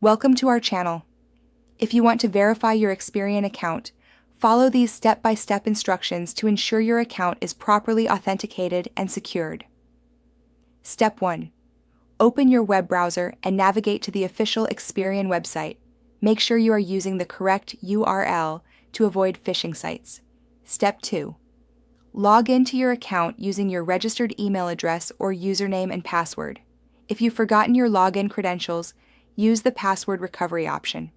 Welcome to our channel. If you want to verify your Experian account, follow these step-by-step instructions to ensure your account is properly authenticated and secured. Step 1. Open your web browser and navigate to the official Experian website. Make sure you are using the correct URL to avoid phishing sites. Step 2. Log into your account using your registered email address or username and password. If you've forgotten your login credentials, use the password recovery option.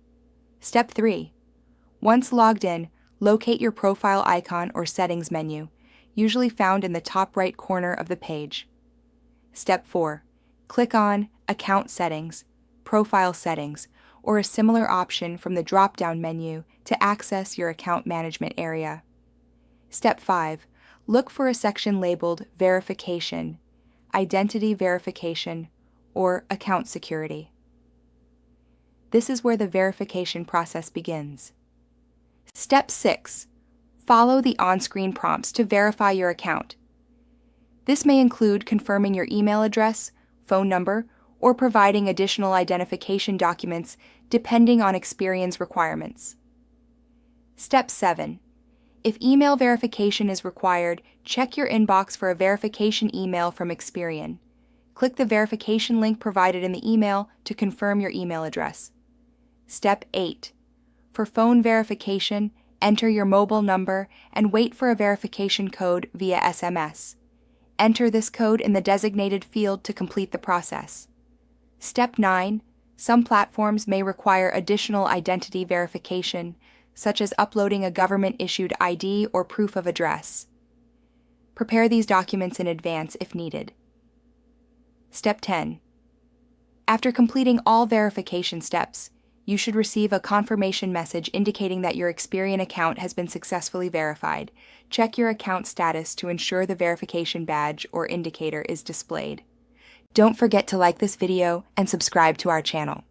Step 3. Once logged in, locate your profile icon or settings menu, usually found in the top right corner of the page. Step 4. Click on Account Settings, Profile Settings, or a similar option from the drop-down menu to access your account management area. Step 5. Look for a section labeled Verification, Identity Verification, or Account Security. This is where the verification process begins. Step 6. Follow the on-screen prompts to verify your account. This may include confirming your email address, phone number, or providing additional identification documents depending on Experian's requirements. Step 7. If email verification is required, check your inbox for a verification email from Experian. Click the verification link provided in the email to confirm your email address. Step 8. For phone verification, enter your mobile number and wait for a verification code via SMS. Enter this code in the designated field to complete the process. Step 9. Some platforms may require additional identity verification, such as uploading a government-issued ID or proof of address. Prepare these documents in advance if needed. Step 10. After completing all verification steps, you should receive a confirmation message indicating that your Experian account has been successfully verified. Check your account status to ensure the verification badge or indicator is displayed. Don't forget to like this video and subscribe to our channel.